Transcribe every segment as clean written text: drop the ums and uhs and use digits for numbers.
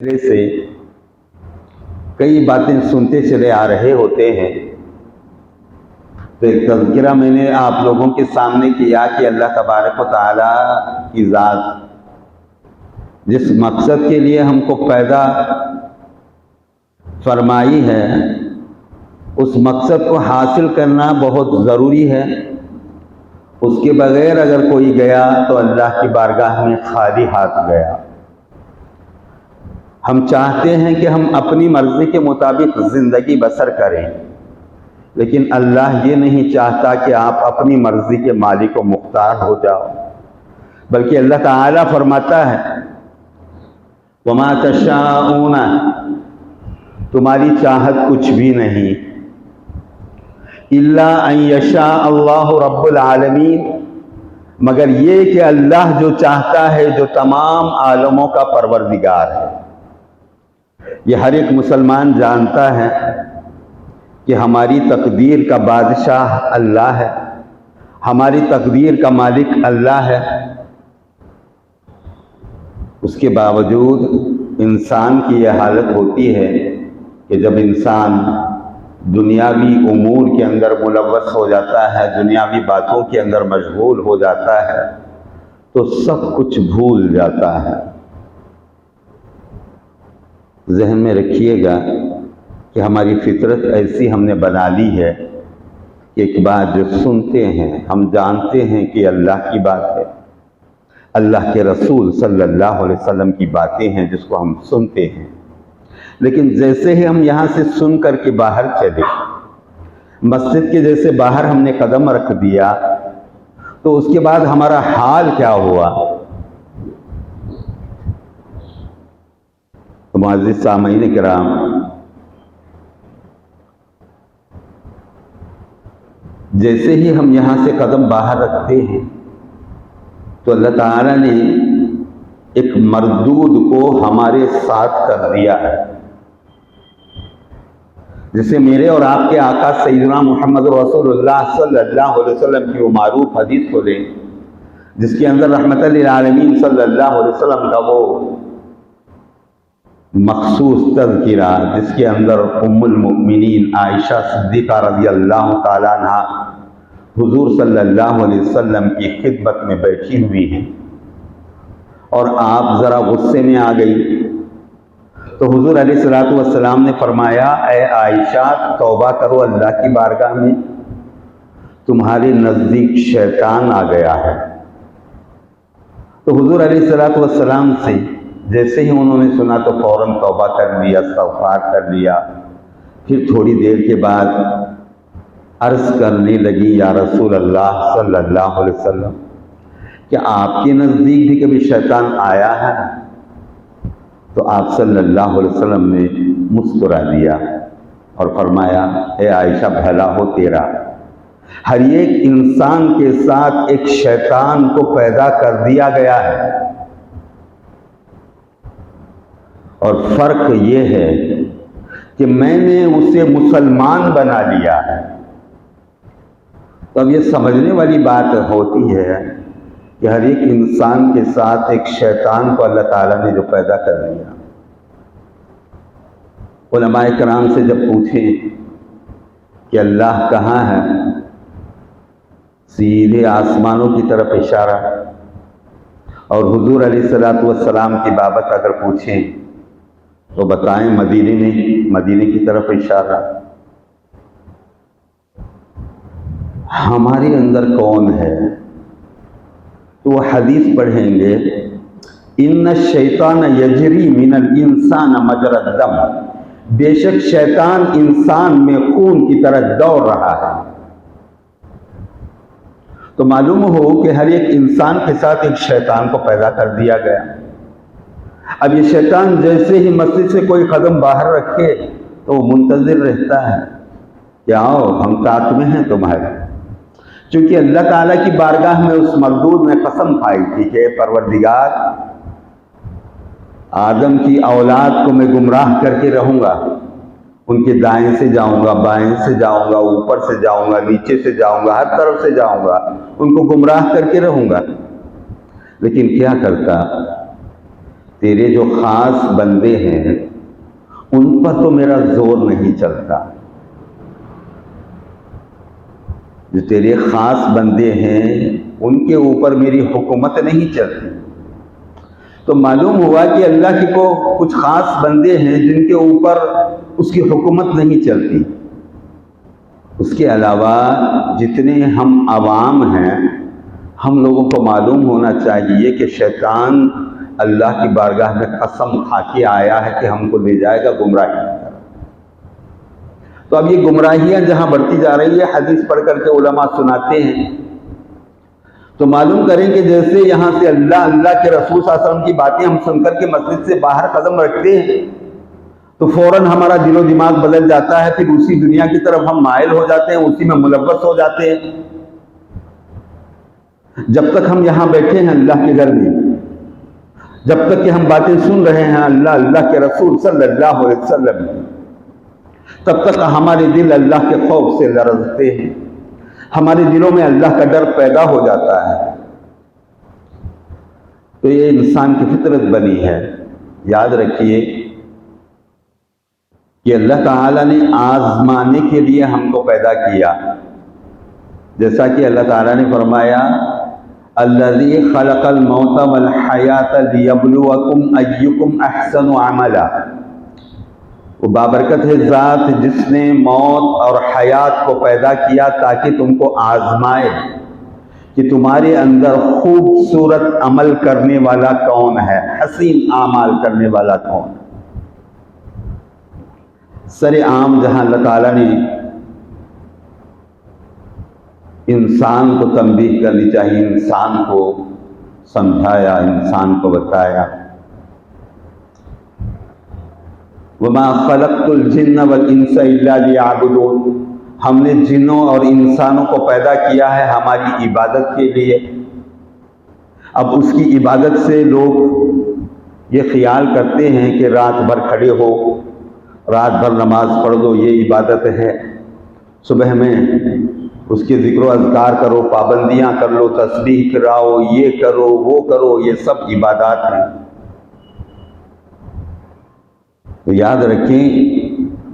سے کئی باتیں سنتے چلے آ رہے ہوتے ہیں، تو ایک تذکرہ میں نے آپ لوگوں کے سامنے کیا کہ اللہ تبارک و تعالیٰ کی ذات جس مقصد کے لیے ہم کو پیدا فرمائی ہے، اس مقصد کو حاصل کرنا بہت ضروری ہے۔ اس کے بغیر اگر کوئی گیا تو اللہ کی بارگاہ میں خالی ہاتھ گیا۔ ہم چاہتے ہیں کہ ہم اپنی مرضی کے مطابق زندگی بسر کریں، لیکن اللہ یہ نہیں چاہتا کہ آپ اپنی مرضی کے مالک و مختار ہو جاؤ، بلکہ اللہ تعالیٰ فرماتا ہے وَمَا تَشَاءُونَ، تمہاری چاہت کچھ بھی نہیں، إِلَّا أَن يَشَاءَ اللَّهُ رَبُّ الْعَالَمِينَ، مگر یہ کہ اللہ جو چاہتا ہے، جو تمام عالموں کا پروردگار ہے۔ یہ ہر ایک مسلمان جانتا ہے کہ ہماری تقدیر کا بادشاہ اللہ ہے، ہماری تقدیر کا مالک اللہ ہے۔ اس کے باوجود انسان کی یہ حالت ہوتی ہے کہ جب انسان دنیاوی امور کے اندر ملوث ہو جاتا ہے، دنیاوی باتوں کے اندر مشغول ہو جاتا ہے، تو سب کچھ بھول جاتا ہے۔ ذہن میں رکھیے گا کہ ہماری فطرت ایسی ہم نے بنا لی ہے کہ ایک بات جو سنتے ہیں، ہم جانتے ہیں کہ اللہ کی بات ہے، اللہ کے رسول صلی اللہ علیہ وسلم کی باتیں ہیں جس کو ہم سنتے ہیں، لیکن جیسے ہی ہم یہاں سے سن کر کے باہر چلے، مسجد کے جیسے باہر ہم نے قدم رکھ دیا، تو اس کے بعد ہمارا حال کیا ہوا؟ معزز سامعین کرام، جیسے ہی ہم یہاں سے قدم باہر رکھتے ہیں تو اللہ تعالیٰ نے ایک مردود کو ہمارے ساتھ کر دیا ہے، جسے میرے اور آپ کے آقا سیدنا محمد رسول اللہ صلی اللہ علیہ وسلم کی وہ معروف حدیث کو لیں، جس کے اندر رحمت للعالمین صلی اللہ علیہ وسلم کا وہ مخصوص تذکرہ، جس کے اندر ام المؤمنین عائشہ صدیقہ رضی اللہ تعالیٰ عنہ حضور صلی اللہ علیہ وسلم کی خدمت میں بیٹھی ہوئی ہیں، اور آپ ذرا غصے میں آ گئی، تو حضور علیہ السلام نے فرمایا اے عائشہ توبہ کرو اللہ کی بارگاہ میں، تمہارے نزدیک شیطان آ گیا ہے۔ تو حضور علیہ السلام سے جیسے ہی انہوں نے سنا تو فوراً توبہ کر لیا، استغفار کر لیا۔ پھر تھوڑی دیر کے بعد عرض کرنے لگی یا رسول اللہ صلی اللہ علیہ وسلم، کیا آپ کے نزدیک بھی کبھی شیطان آیا ہے؟ تو آپ صلی اللہ علیہ وسلم نے مسکرا دیا اور فرمایا اے عائشہ بھلا ہو تیرا، ہر ایک انسان کے ساتھ ایک شیطان کو پیدا کر دیا گیا ہے، اور فرق یہ ہے کہ میں نے اسے مسلمان بنا لیا ہے۔ تو اب یہ سمجھنے والی بات ہوتی ہے کہ ہر ایک انسان کے ساتھ ایک شیطان کو اللہ تعالیٰ نے جو پیدا کر دیا۔ علماء کرام سے جب پوچھیں کہ اللہ کہاں ہے، سیدھے آسمانوں کی طرف اشارہ، اور حضور علیہ السلام کی بابت اگر پوچھیں تو بتائیں مدینے کی طرف اشارہ۔ ہمارے اندر کون ہے؟ تو وہ حدیث پڑھیں گے ان الشیطان یجری من الانسان مجرى الدم، بے شک شیطان انسان میں خون کی طرح دوڑ رہا ہے۔ تو معلوم ہو کہ ہر ایک انسان کے ساتھ ایک شیطان کو پیدا کر دیا گیا۔ اب یہ شیطان جیسے ہی مسجد سے کوئی قدم باہر رکھے تو وہ منتظر رہتا ہے کہ آؤ ہم ساتھ میں ہیں تمہارے، چونکہ اللہ تعالیٰ کی بارگاہ میں اس مردود نے قسم کھائی تھی کہ اے پروردگار، آدم کی اولاد کو میں گمراہ کر کے رہوں گا، ان کے دائیں سے جاؤں گا، بائیں سے جاؤں گا، اوپر سے جاؤں گا، نیچے سے جاؤں گا، ہر طرف سے جاؤں گا، ان کو گمراہ کر کے رہوں گا۔ لیکن کیا کرتا تیرے جو خاص بندے ہیں ان پر تو میرا زور نہیں چلتا، جو تیرے خاص بندے ہیں ان کے اوپر میری حکومت نہیں چلتی۔ تو معلوم ہوا کہ اللہ کے کو کچھ خاص بندے ہیں جن کے اوپر اس کی حکومت نہیں چلتی۔ اس کے علاوہ جتنے ہم عوام ہیں، ہم لوگوں کو معلوم ہونا چاہیے کہ شیطان اللہ کی بارگاہ میں قسم کھا کے آیا ہے کہ ہم کو لے جائے گا گمراہی کی طرف۔ تو اب یہ گمراہیاں جہاں بڑھتی جا رہی ہے، حدیث پڑھ کر کے علماء سناتے ہیں، تو معلوم کریں کہ جیسے یہاں سے اللہ کے رسول صلی اللہ علیہ وسلم کی باتیں ہم سن کر کے مسجد سے باہر قدم رکھتے ہیں تو فوراً ہمارا دل و دماغ بدل جاتا ہے، پھر اسی دنیا کی طرف ہم مائل ہو جاتے ہیں، اسی میں ملوث ہو جاتے ہیں۔ جب تک ہم یہاں بیٹھے ہیں اللہ کے گھر میں، جب تک کہ ہم باتیں سن رہے ہیں اللہ کے رسول صلی اللہ علیہ وسلم، تب تک ہمارے دل اللہ کے خوف سے لرزتے ہیں، ہمارے دلوں میں اللہ کا ڈر پیدا ہو جاتا ہے۔ تو یہ انسان کی فطرت بنی ہے۔ یاد رکھیے کہ اللہ تعالیٰ نے آزمانے کے لیے ہم کو پیدا کیا، جیسا کہ اللہ تعالیٰ نے فرمایا الذی خلق الموت والحیات لیبلوکم ایکم احسن عملا۔ وہ بابرکت ہے ذات جس نے موت اور حیات کو پیدا کیا تاکہ تم کو آزمائے کہ تمہارے اندر خوبصورت عمل کرنے والا کون ہے، حسین اعمال کرنے والا کون ہے۔ سر عام جہاں اللہ تعالیٰ نے انسان کو تنبیہ کرنی چاہیے، انسان کو سمجھایا، انسان کو بتایا وَمَا خَلَقْتُ الْجِنَّ وَالْإِنسَ إِلَّا لِيَعْبُدُونَ۔ ہم نے جنوں اور انسانوں کو پیدا کیا ہے ہماری عبادت کے لیے۔ اب اس کی عبادت سے لوگ یہ خیال کرتے ہیں کہ رات بھر کھڑے ہو، رات بھر نماز پڑھ دو، یہ عبادت ہے، صبح میں اس کے ذکر و اذکار کرو، پابندیاں کر لو، تسبیح کراؤ، یہ کرو وہ کرو، یہ سب عبادات ہیں۔ تو یاد رکھیں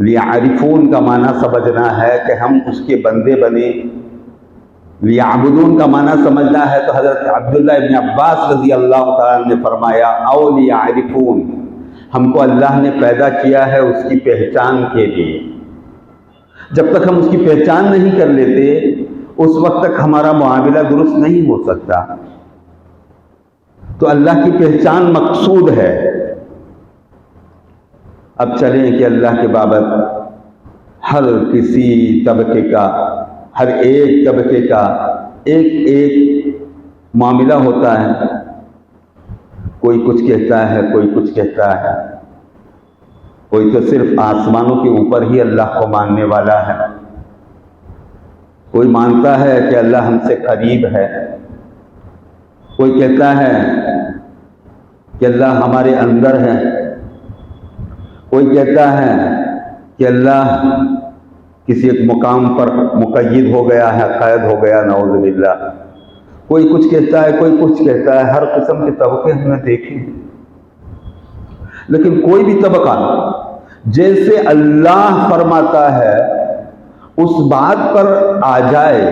لیعرفون کا معنی سمجھنا ہے کہ ہم اس کے بندے بنے، لیعبدون کا معنی سمجھنا ہے تو حضرت عبداللہ ابن عباس رضی اللہ تعالیٰ نے فرمایا او لیعرفون، ہم کو اللہ نے پیدا کیا ہے اس کی پہچان کے لیے۔ جب تک ہم اس کی پہچان نہیں کر لیتے اس وقت تک ہمارا معاملہ درست نہیں ہو سکتا۔ تو اللہ کی پہچان مقصود ہے۔ اب چلیں کہ اللہ کے بابت ہر کسی طبقے کا، ہر ایک طبقے کا ایک ایک معاملہ ہوتا ہے، کوئی کچھ کہتا ہے، کوئی کچھ کہتا ہے، کوئی تو صرف آسمانوں کے اوپر ہی اللہ کو ماننے والا ہے، کوئی مانتا ہے کہ اللہ ہم سے قریب ہے، کوئی کہتا ہے کہ اللہ ہمارے اندر ہے، کوئی کہتا ہے کہ اللہ کسی ایک مقام پر مقید ہو گیا ہے، قید ہو گیا، نعوذ باللہ۔ کوئی کچھ کہتا ہے، کوئی کچھ کہتا ہے، ہر قسم کے طبقے ہم نے دیکھے، لیکن کوئی بھی طبقہ جیسے اللہ فرماتا ہے اس بات پر آ جائے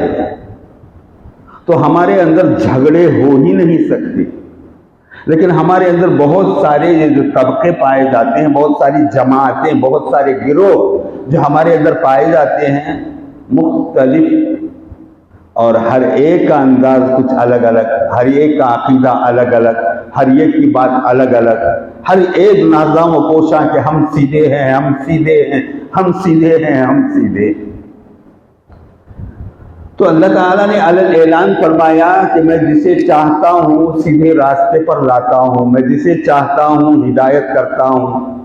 تو ہمارے اندر جھگڑے ہو ہی نہیں سکتے۔ لیکن ہمارے اندر بہت سارے یہ جو طبقے پائے جاتے ہیں، بہت ساری جماعتیں، بہت سارے گروہ جو ہمارے اندر پائے جاتے ہیں، مختلف، اور ہر ایک کا انداز کچھ الگ الگ، ہر ایک کا عقیدہ الگ الگ، ہر ایک کی بات الگ الگ، ہر ایک نازاں و کوشاں کہ ہم سیدھے ہیں، ہم سیدھے ہیں، ہم سیدھے ہیں، ہم سیدھے۔ تو اللہ تعالیٰ نے اعلان فرمایا کہ میں جسے چاہتا ہوں سیدھے راستے پر لاتا ہوں، میں جسے چاہتا ہوں ہدایت کرتا ہوں۔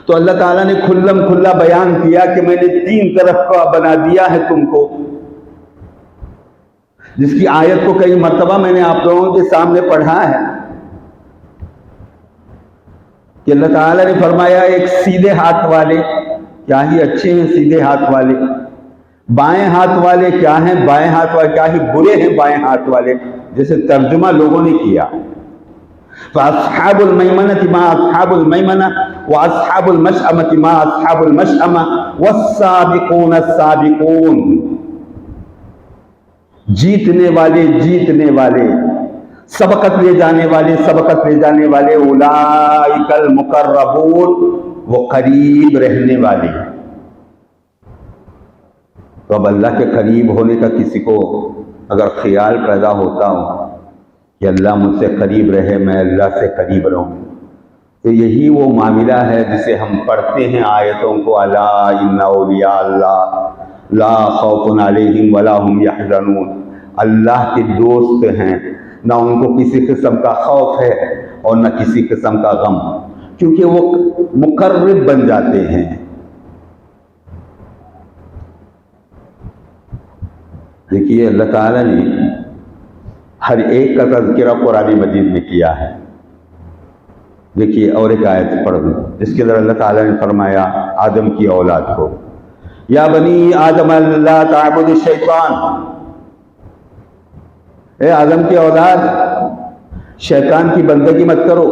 تو اللہ تعالیٰ نے کھلم کھلا بیان کیا کہ میں نے 3 طرف کا بنا دیا ہے تم کو، جس کی آیت کو کئی مرتبہ میں نے آپ لوگوں کے سامنے پڑھا ہے کہ اللہ تعالیٰ نے فرمایا ایک سیدھے ہاتھ والے، کیا ہی اچھے ہیں سیدھے ہاتھ والے، بائیں ہاتھ والے کیا ہیں، بائیں ہاتھ والے کیا ہی برے ہیں بائیں ہاتھ والے، جیسے ترجمہ لوگوں نے کیا۔ فاصحاب المیمنۃ ما اصحاب المیمنہ واصحاب المشأمۃ ما اصحاب المشأمہ والسابقون السابقون، جیتنے والے، سبقت لے جانے والے، اولئک المقربون، وہ قریب رہنے والے۔ تو اب اللہ کے قریب ہونے کا کسی کو اگر خیال پیدا ہوتا ہو کہ اللہ مجھ سے قریب رہے، میں اللہ سے قریب رہوں، تو یہی وہ معاملہ ہے جسے ہم پڑھتے ہیں آیتوں کو، الا ان اولیاء اللہ لا خوف علیہم ولا هم یحزنون، اللہ کے دوست ہیں، نہ ان کو کسی قسم کا خوف ہے اور نہ کسی قسم کا غم، کیونکہ وہ مقرب بن جاتے ہیں۔ دیکھیے اللہ تعالیٰ نے ہر ایک کا تذکرہ قرآن مجید میں کیا ہے۔ دیکھیے اور ایک آیت پڑھ دوں جس کے اندر اللہ تعالیٰ نے فرمایا آدم کی اولاد کو، یا بنی آدم لا تعبد الشیطان، اے آدم کی اولاد شیطان کی بندگی مت کرو،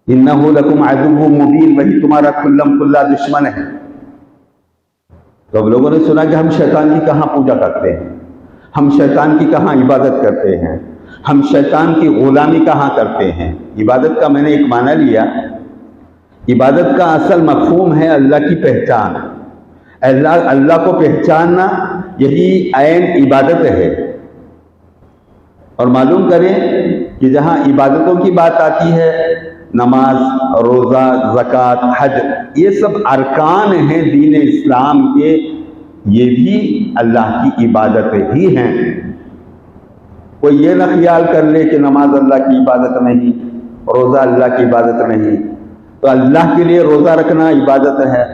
انہ لکم عدو مبین، وہی تمہارا کھلم کھلا دشمن ہے۔ تو اب لوگوں نے سنا کہ ہم شیطان کی کہاں پوجا کرتے ہیں، ہم شیطان کی کہاں عبادت کرتے ہیں، ہم شیطان کی غلامی کہاں کرتے ہیں۔ عبادت کا میں نے ایک معنی لیا، عبادت کا اصل مفہوم ہے اللہ کی پہچان، اللہ کو پہچاننا یہی عین عبادت ہے۔ اور معلوم کریں کہ جہاں عبادتوں کی بات آتی ہے، نماز، روزہ، زکوٰۃ، حج، یہ سب ارکان ہیں دین اسلام کے، یہ بھی اللہ کی عبادت ہی ہیں۔ کوئی یہ نہ خیال کر لے کہ نماز اللہ کی عبادت نہیں، روزہ اللہ کی عبادت نہیں، تو اللہ کے لیے روزہ رکھنا عبادت ہے،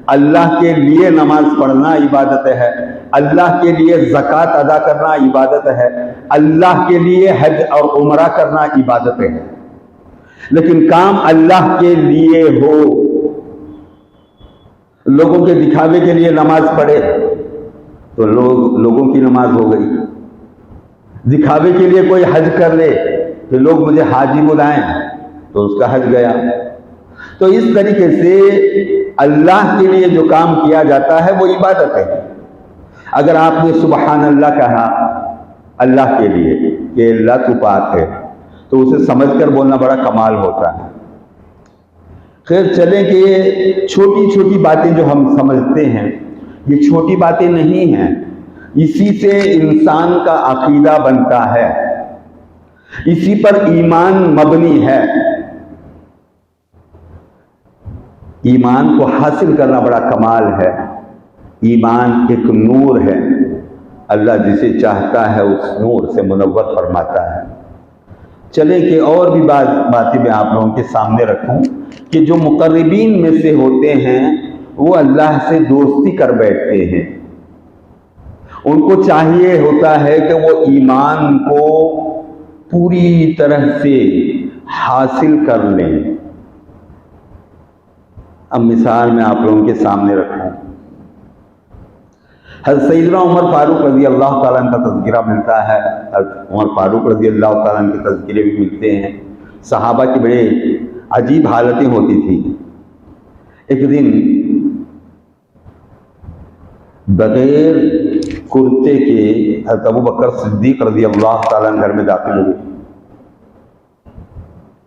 اللہ کے لیے نماز پڑھنا عبادت ہے، اللہ کے لیے زکوٰۃ ادا کرنا عبادت ہے، اللہ کے لیے حج اور عمرہ کرنا عبادت ہے۔ لیکن کام اللہ کے لیے ہو، لوگوں کے دکھاوے کے لیے نماز پڑھے تو لوگوں کی نماز ہو گئی، دکھاوے کے لیے کوئی حج کر لے کہ لوگ مجھے حاجی بلائیں تو اس کا حج گیا۔ تو اس طریقے سے اللہ کے لیے جو کام کیا جاتا ہے وہ عبادت ہے۔ اگر آپ نے سبحان اللہ کہا اللہ کے لیے کہ اللہ تو پاک ہے، تو اسے سمجھ کر بولنا بڑا کمال ہوتا ہے۔ خیر چلیں کہ یہ چھوٹی چھوٹی باتیں جو ہم سمجھتے ہیں یہ چھوٹی باتیں نہیں ہیں، اسی سے انسان کا عقیدہ بنتا ہے، اسی پر ایمان مبنی ہے۔ ایمان کو حاصل کرنا بڑا کمال ہے۔ ایمان ایک نور ہے، اللہ جسے چاہتا ہے اس نور سے منور فرماتا ہے۔ چلیں کہ اور بھی باتیں میں آپ لوگوں کے سامنے رکھوں کہ جو مقربین میں سے ہوتے ہیں وہ اللہ سے دوستی کر بیٹھتے ہیں، ان کو چاہیے ہوتا ہے کہ وہ ایمان کو پوری طرح سے حاصل کر لیں۔ اب مثال میں آپ لوگوں کے سامنے رکھوں، حضرت سیدنا عمر فاروق رضی اللہ تعالیٰ عنہ کا تذکرہ ملتا ہے، حضرت عمر فاروق رضی اللہ تعالیٰ عنہ کے تذکرے بھی ملتے ہیں۔ صحابہ کی بڑے عجیب حالتیں ہوتی تھیں۔ ایک دن بغیر کرتے کے حضرت ابو بکر صدیق رضی اللہ تعالیٰ عنہ گھر میں داخل ہوئے۔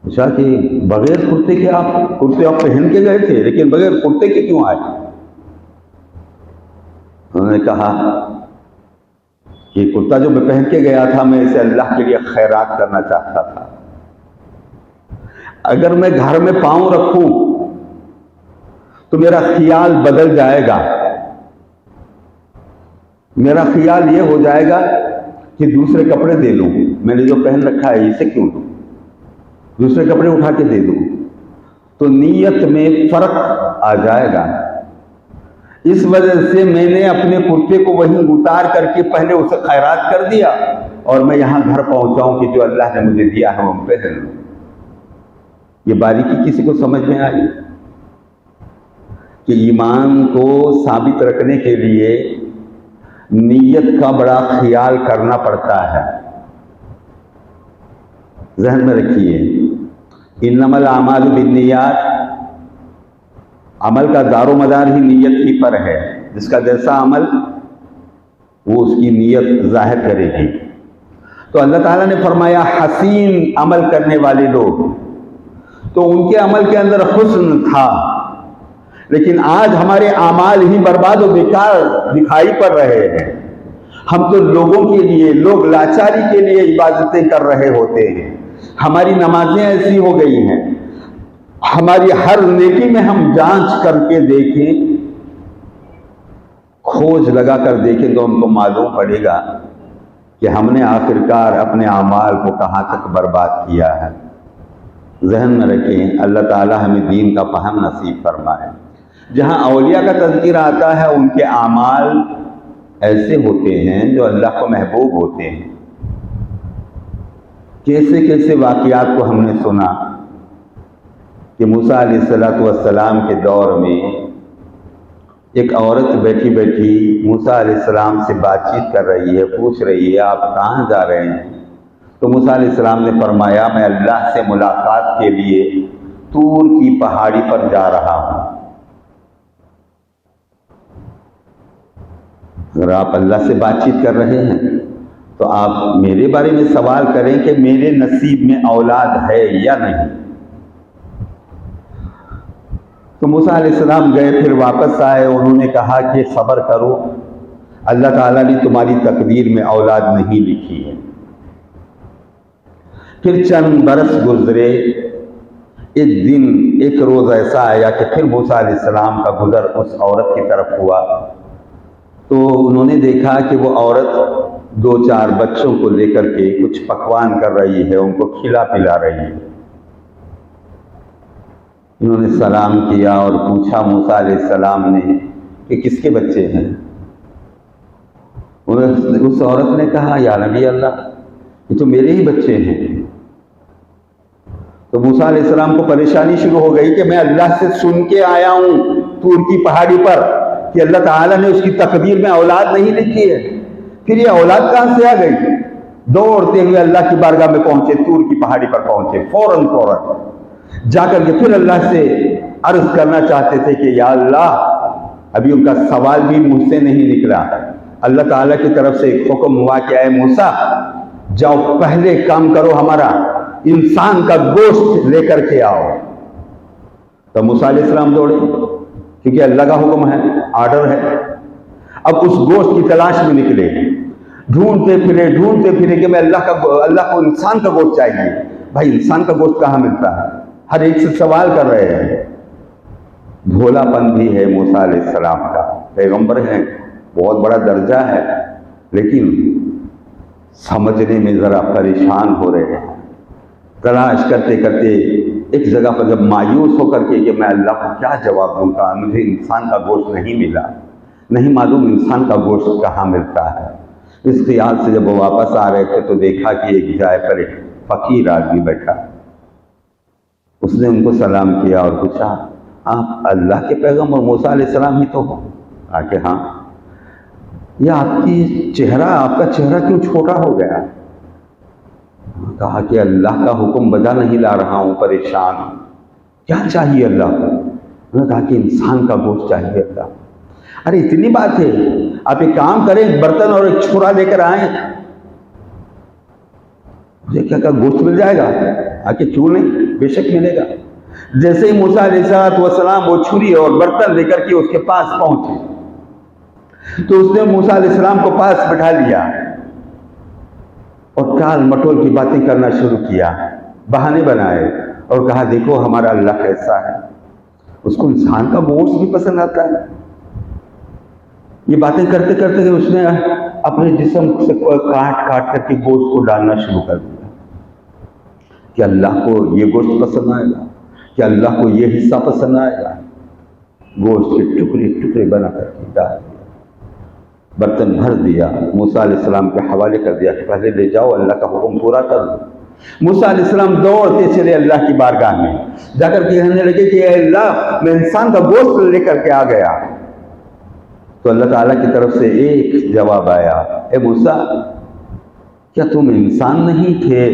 پوچھا کہ بغیر کرتے کے کرتے آپ پہن کے گئے تھے لیکن بغیر کرتے کے کیوں آئے؟ انہوں نے کہا کہ کرتا جو میں پہن کے گیا تھا میں اسے اللہ کے لیے خیرات کرنا چاہتا تھا، اگر میں گھر میں پاؤں رکھوں تو میرا خیال بدل جائے گا، میرا خیال یہ ہو جائے گا کہ دوسرے کپڑے دے لوں، میں نے جو پہن رکھا ہے اسے کیوں لوں، دوسرے کپڑے اٹھا کے دے دوں، تو نیت میں فرق آ جائے گا۔ اس وجہ سے میں نے اپنے کرتے کو وہیں اتار کر کے پہلے اسے خیرات کر دیا اور میں یہاں گھر پہنچاؤں کہ جو اللہ نے مجھے دیا ہے وہ پہن لوں۔ یہ باریکی کسی کو سمجھ میں آئی کہ ایمان کو ثابت رکھنے کے لیے نیت کا بڑا خیال کرنا پڑتا ہے۔ ذہن میں رکھیے، انما الاعمال بالنیات، عمل کا دار و مدار ہی نیت ہی پر ہے، جس کا جیسا عمل وہ اس کی نیت ظاہر کرے گی۔ تو اللہ تعالیٰ نے فرمایا حسین عمل کرنے والے لوگ، تو ان کے عمل کے اندر حسن تھا، لیکن آج ہمارے اعمال ہی برباد و بیکار دکھائی پڑ رہے ہیں۔ ہم تو لوگوں کے لیے، لوگ لاچاری کے لیے عبادتیں کر رہے ہوتے ہیں، ہماری نمازیں ایسی ہو گئی ہیں، ہماری ہر نیکی میں ہم جانچ کر کے دیکھیں، کھوج لگا کر دیکھیں تو ہم کو معلوم پڑے گا کہ ہم نے آخرکار اپنے اعمال کو کہاں تک برباد کیا ہے۔ ذہن میں رکھیں، اللہ تعالی ہمیں دین کا فہم نصیب فرمائے۔ جہاں اولیاء کا تذکرہ آتا ہے ان کے اعمال ایسے ہوتے ہیں جو اللہ کو محبوب ہوتے ہیں۔ کیسے کیسے واقعات کو ہم نے سنا کہ موسیٰ علیہ السلام کے دور میں ایک عورت بیٹھی بیٹھی موسیٰ علیہ السلام سے بات چیت کر رہی ہے، پوچھ رہی ہے آپ کہاں جا رہے ہیں؟ تو موسیٰ علیہ السلام نے فرمایا میں اللہ سے ملاقات کے لیے طور کی پہاڑی پر جا رہا ہوں۔ اگر آپ اللہ سے بات چیت کر رہے ہیں تو آپ میرے بارے میں سوال کریں کہ میرے نصیب میں اولاد ہے یا نہیں۔ تو موسیٰ علیہ السلام گئے، پھر واپس آئے، انہوں نے کہا کہ صبر کرو، اللہ تعالیٰ نے تمہاری تقدیر میں اولاد نہیں لکھی ہے۔ پھر چند برس گزرے، ایک دن ایک روز ایسا آیا کہ پھر موسیٰ علیہ السلام کا گزر اس عورت کی طرف ہوا، تو انہوں نے دیکھا کہ وہ عورت 2-4 بچوں کو لے کر کے کچھ پکوان کر رہی ہے، ان کو کھلا پلا رہی ہے۔ انہوں نے سلام کیا اور پوچھا موسیٰ علیہ السلام نے کہ کس کے بچے ہیں؟ اس عورت نے کہا یا نبی اللہ، یہ تو میرے ہی بچے ہیں۔ تو موسیٰ علیہ السلام کو پریشانی شروع ہو گئی کہ میں اللہ سے سن کے آیا ہوں طور کی پہاڑی پر کہ اللہ تعالیٰ نے اس کی تقدیر میں اولاد نہیں لکھی ہے، پھر یہ اولاد کہاں سے آ گئی؟ دوڑتے ہوئے اللہ کی بارگاہ میں پہنچے، طور کی پہاڑی پر پہنچے، فوراً جا کر کے پھر اللہ سے عرض کرنا چاہتے تھے کہ یا اللہ، ابھی ان کا سوال بھی مجھ سے نہیں نکلا۔ اللہ تعالیٰ کی طرف سے ایک حکم ہوا کہ اے موسیٰ جاؤ پہلے کام کرو، ہمارا انسان کا گوشت لے کر کے آؤ۔ تو موسیٰ علیہ السلام دوڑے، کیونکہ اللہ کا حکم ہے، آرڈر ہے۔ اب اس گوشت کی تلاش میں نکلے، ڈھونڈتے پھرے کہ میں اللہ کو انسان کا گوشت چاہیے۔ بھائی انسان کا گوشت کہاں ملتا ہے؟ ہر ایک سے سوال کر رہے ہیں۔ بھولا پن بھی ہے موسیٰ علیہ السلام کا، پیغمبر ہیں، بہت بڑا درجہ ہے، لیکن سمجھنے میں ذرا پریشان ہو رہے ہیں۔ تلاش کرتے ایک جگہ پر جب مایوس ہو کر کے کہ میں اللہ کو کیا جواب دوں گا، مجھے انسان کا گوشت نہیں ملا، نہیں معلوم انسان کا گوشت کہاں ملتا ہے۔ اس خیال سے جب وہ واپس آ رہے تھے تو دیکھا کہ ایک جائے پر ایک فقیر آدمی بیٹھا، اس نے ان کو سلام کیا اور پوچھا آپ اللہ کے پیغمبر موسیٰ علیہ السلام ہی تو ہو؟ کہا کہ ہاں۔ یہ آپ کی چہرہ، آپ کا چہرہ کیوں چھوٹا ہو گیا؟ کہا کہ اللہ کا حکم بجا نہیں لا رہا ہوں، پریشان ہوں۔ کیا چاہیے اللہ کو؟ انہوں نے کہا کہ انسان کا گوشت چاہیے اللہ۔ ارے اتنی بات ہے، آپ ایک کام کریں، ایک برتن اور ایک چھوڑا لے کر آئیں، مجھے کیا گوشت مل جائے گا؟ آکے کیوں نہیں، بے شک ملے گا۔ جیسے ہی موسیٰ علیہ السلام وہ چھری اور برتن لے کر کے اس کے پاس پہنچے تو اس نے موسیٰ علیہ السلام کو پاس بٹھا لیا اور ٹال مٹول کی باتیں کرنا شروع کیا، بہانے بنائے اور کہا دیکھو ہمارا اللہ کیسا ہے، اس کو انسان کا گوشت بھی پسند آتا ہے۔ یہ باتیں کرتے کرتے اس نے اپنے جسم سے کاٹ کر کے گوشت کو ڈالنا شروع کر دیا کہ اللہ کو یہ گوشت پسند آئے گا، کہ اللہ کو یہ حصہ پسند آئے گا۔ گوشت کے ٹکڑے بنا کر کے ڈال دیا، برتن بھر دیا، موسیٰ علیہ السلام کے حوالے کر دیا کہ پہلے لے جاؤ، اللہ کا حکم پورا کر دو۔ موسیٰ علیہ السلام دوڑتے چلے اللہ کی بارگاہ میں، جا کر کے کہنے لگے کہ اے اللہ، میں انسان کا گوشت لے کر کے آ گیا۔ تو اللہ تعالیٰ کی طرف سے ایک جواب آیا، اے موسیٰ، کیا تم انسان نہیں تھے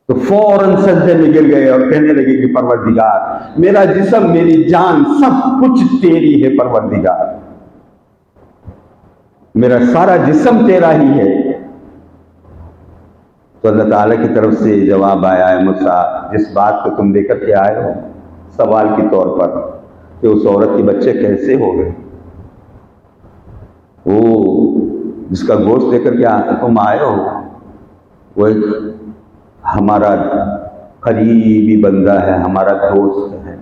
تو فوراً سجدے میں گر گئے اور کہنے لگے کہ پروردگار، میرا جسم، میری جان، سب کچھ تیری ہے پروردگار، میرا سارا جسم تیرا ہی ہے۔ تو اللہ تعالیٰ کی طرف سے جواب آیا ہے، موسیٰ جس بات کو تم لے کر کے آئے ہو سوال کے طور پر کہ اس عورت کے بچے کیسے ہو گئے، وہ جس کا گوشت لے کر کے تم آئے ہو وہ ایک ہمارا قریبی بندہ ہے، ہمارا دوست ہے،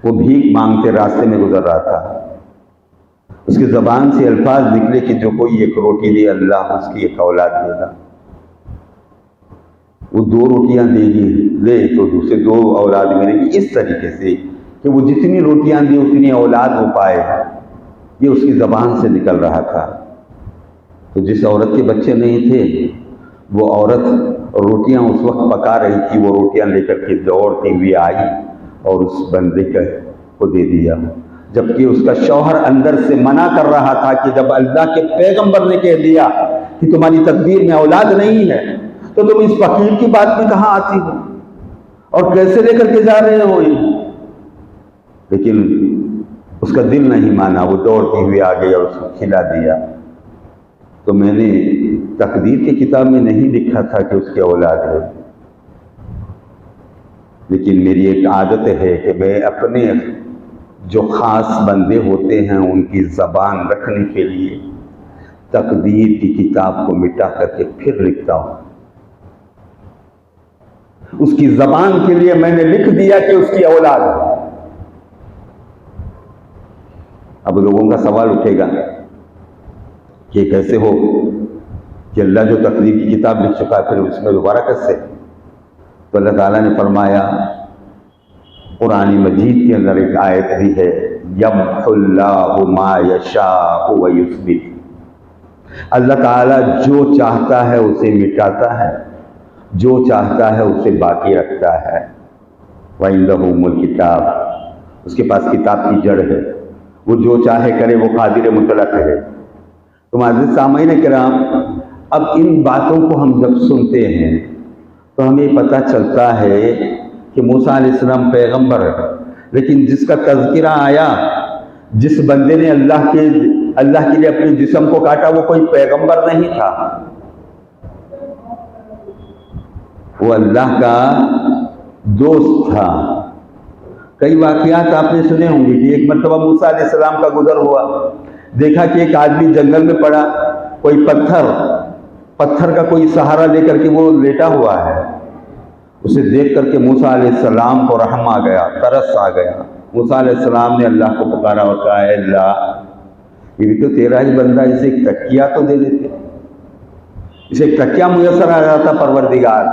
وہ بھیک مانگتے راستے میں گزر رہا تھا، اس کی زبان سے الفاظ نکلے کہ جو کوئی ایک روٹی دے اللہ اس کی ایک اولاد دے گا، وہ 2 روٹیاں دے گی لے تو دوسرے 2 اولاد ملے گی، اس طریقے سے کہ وہ جتنی روٹیاں دی اتنی اولاد ہو پائے، یہ اس کی زبان سے نکل رہا تھا۔ تو جس عورت کے بچے نہیں تھے وہ عورت روٹیاں اس وقت پکا رہی تھی، وہ روٹیاں لے کر کے دوڑتی ہوئی آئی اور اس بندے کو دے دیا، جبکہ اس کا شوہر اندر سے منع کر رہا تھا کہ جب اللہ کے پیغمبر نے کہہ دیا کہ تمہاری تقدیر میں اولاد نہیں ہے تو تم اس فقیر کی بات میں کہاں آتی ہو اور کیسے لے کر کے جا رہے ہو؟ لیکن اس کا دل نہیں مانا، وہ دوڑتی ہوئی آ گئی اور اس کو کھلا دیا۔ تو میں نے تقدیر کی کتاب میں نہیں لکھا تھا کہ اس کی اولاد ہے، لیکن میری ایک عادت ہے کہ میں اپنے جو خاص بندے ہوتے ہیں ان کی زبان رکھنے کے لیے تقدیر کی کتاب کو مٹا کر کے پھر لکھتا ہوں۔ اس کی زبان کے لیے میں نے لکھ دیا کہ اس کی اولاد ہے۔ اب لوگوں کا سوال اٹھے گا کہ کیسے ہو کہ اللہ جو تقدیر کی کتاب لکھ چکا ہے پھر اس میں دوبارہ کیسے؟ تو اللہ تعالیٰ نے فرمایا، قرآن مجید کے اندر ایک آیت بھی ہے، یمحو اللہ ما یشاء ویثبت، اللہ تعالیٰ جو چاہتا ہے اسے مٹاتا ہے، جو چاہتا ہے اسے باقی رکھتا ہے۔ وَعِندَهُ أُمُّ الْكِتَابِ، اس کے پاس کتاب کی جڑ ہے، وہ جو چاہے کرے، وہ قادر مطلق ہے۔ تو معزز سامعین کرام، اب ان باتوں کو ہم جب سنتے ہیں تو ہمیں پتہ چلتا ہے کہ موسیٰ علیہ السلام پیغمبر ہے، لیکن جس کا تذکرہ آیا، جس بندے نے اللہ کے لیے اپنے جسم کو کاٹا، وہ کوئی پیغمبر نہیں تھا، وہ اللہ کا دوست تھا۔ کئی واقعات آپ نے سنے ہوں گے کہ ایک مرتبہ موسیٰ علیہ السلام کا گزر ہوا، دیکھا کہ ایک آدمی جنگل میں پڑا، کوئی پتھر کا کوئی سہارا لے کر کے وہ لیٹا ہوا ہے، اسے دیکھ کر کے موسیٰ علیہ السلام کو رحم آ گیا، ترس آ گیا۔ موسیٰ علیہ السلام نے اللہ کو پکارا اور کہا، اے اللہ، یہ بھی تو تیرا ہی بندہ، اسے ایک تکیہ تو دے دیتے، اسے ایک تکیہ میسر آ جاتا پروردگار۔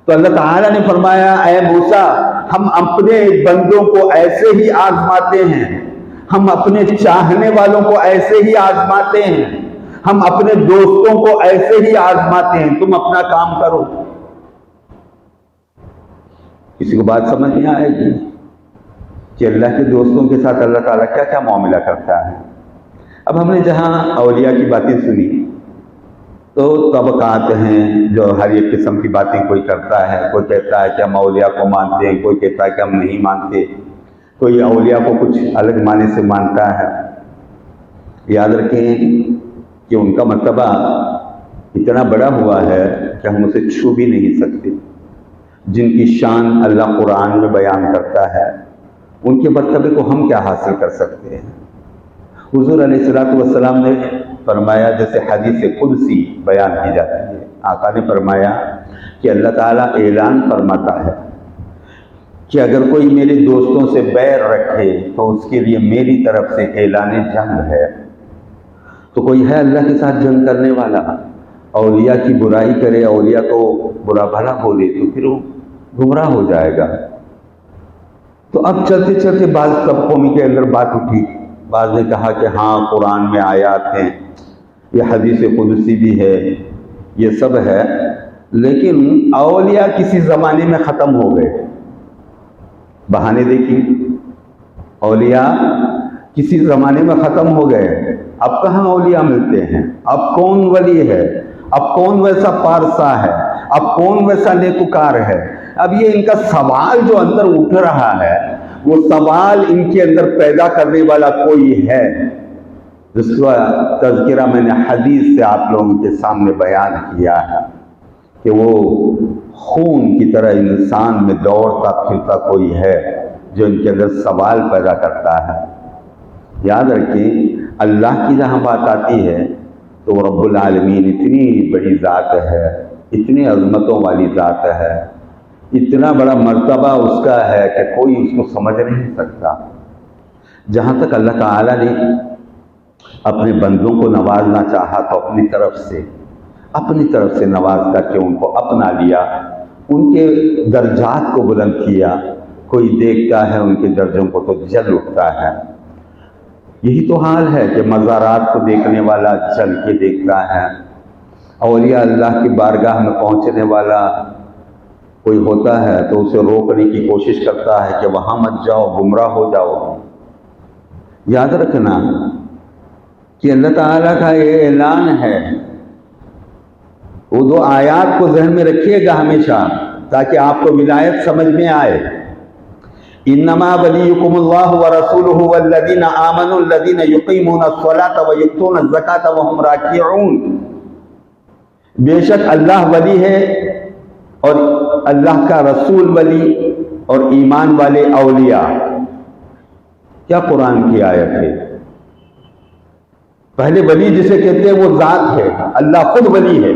تو اللہ تعالیٰ نے فرمایا، اے موسیٰ، ہم اپنے بندوں کو ایسے ہی آزماتے ہیں، ہم اپنے چاہنے والوں کو ایسے ہی آزماتے ہیں، ہم اپنے دوستوں کو ایسے ہی آزماتے ہیں، تم اپنا کام کرو۔ کسی کو بات سمجھ نہیں آئے گی کہ اللہ کے دوستوں کے ساتھ اللہ تعالیٰ کیا کیا معاملہ کرتا ہے۔ اب ہم نے جہاں اولیاء کی باتیں سنی تو طبقات ہیں، جو ہر ایک قسم کی باتیں کوئی کرتا ہے، کوئی کہتا ہے کہ ہم اولیاء کو مانتے ہیں، کوئی کہتا ہے کہ ہم نہیں مانتے، کوئی اولیاء کو کچھ الگ معنی سے مانتا ہے۔ یاد رکھیں کہ ان کا مرتبہ اتنا بڑا ہوا ہے کہ ہم اسے چھو بھی نہیں سکتے۔ جن کی شان اللہ قرآن میں بیان کرتا ہے، ان کے مرتبے کو ہم کیا حاصل کر سکتے ہیں؟ حضور علیہ السلام نے فرمایا، جیسے حدیث قدسی بیان کی جاتی ہے، آقا نے فرمایا کہ اللہ تعالیٰ اعلان فرماتا ہے کہ اگر کوئی میرے دوستوں سے بیر رکھے تو اس کے لیے میری طرف سے اعلان جنگ ہے۔ تو کوئی ہے اللہ کے ساتھ جنگ کرنے والا؟ اولیاء کی برائی کرے، اولیاء کو برا بھلا بولے تو پھر وہ گمراہ ہو جائے گا۔ تو اب چلتے چلتے بعض طبقوں کے اندر بات اٹھی، بعض نے کہا کہ ہاں قرآن میں آیات ہیں، یہ حدیث قدسی بھی ہے، یہ سب ہے، لیکن اولیاء کسی زمانے میں ختم ہو گئے۔ بہانے دیکھیں، اولیاء کسی زمانے میں ختم ہو گئے، اب کہاں اولیاء ملتے ہیں، اب کون ولی ہے؟ اب کون ویسا پارسا ہے، اب کون ویسا نیکوکار ہے؟ اب یہ ان کا سوال جو اندر اٹھ رہا ہے، وہ سوال ان کے اندر پیدا کرنے والا کوئی ہے، جس کا تذکرہ میں نے حدیث سے آپ لوگوں کے سامنے بیان کیا ہے کہ وہ خون کی طرح انسان میں دوڑتا پھرتا کوئی ہے جو ان کے اندر سوال پیدا کرتا ہے۔ یاد رکھیں، اللہ کی جہاں بات آتی ہے تو رب العالمین اتنی بڑی ذات ہے، اتنی عظمتوں والی ذات ہے، اتنا بڑا مرتبہ اس کا ہے کہ کوئی اس کو سمجھ نہیں سکتا۔ جہاں تک اللہ تعالیٰ نے اپنے بندوں کو نوازنا چاہا تو اپنی طرف سے نواز کر کے ان کو اپنا لیا، ان کے درجات کو بلند کیا۔ کوئی دیکھتا ہے ان کے درجوں کو تو جل اٹھتا ہے۔ یہی تو حال ہے کہ مزارات کو دیکھنے والا جل کے دیکھتا ہے، اولیاء اللہ کی بارگاہ میں پہنچنے والا کوئی ہوتا ہے تو اسے روکنے کی کوشش کرتا ہے کہ وہاں مت جاؤ، گمراہ ہو جاؤ۔ یاد رکھنا کہ اللہ تعالیٰ کا یہ اعلان ہے، وہ دو آیات کو ذہن میں رکھیے گا ہمیشہ تاکہ آپ کو ولایت سمجھ میں آئے۔ انما ولیکم اللہ ورسولہ والذین آمنوا الذین یقیمون الصلاۃ ویؤتون الزکاۃ وہم راکعون۔ بے شک اللہ ولی ہے اور اللہ کا رسول ولی اور ایمان والے اولیاء۔ کیا قرآن کی آیت ہے؟ پہلے ولی جسے کہتے ہیں وہ ذات ہے، اللہ خود ولی ہے۔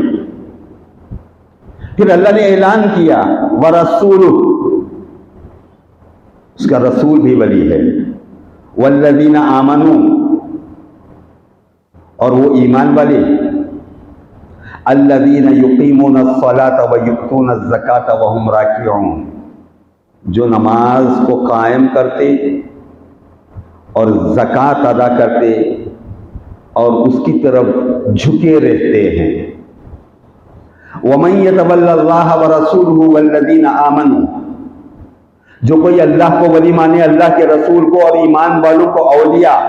پھر اللہ نے اعلان کیا ورسولہ، اس کا رسول بھی ولی ہے، والذین آمنوا، اور وہ ایمان والے، الذین یقیمون الصلاۃ ویؤتون الزکاۃ وہم راکعون، جو نماز کو قائم کرتے اور زکوٰۃ ادا کرتے اور اس کی طرف جھکے رہتے ہیں۔ وَمَن يَتَوَلَّ اللَّهَ وَرَسُولَهُ وَالَّذِينَ آمَنُوا، جو کوئی اللہ کو ولی مانے، اللہ کے رسول کو اور ایمان والوں کو اولیاء،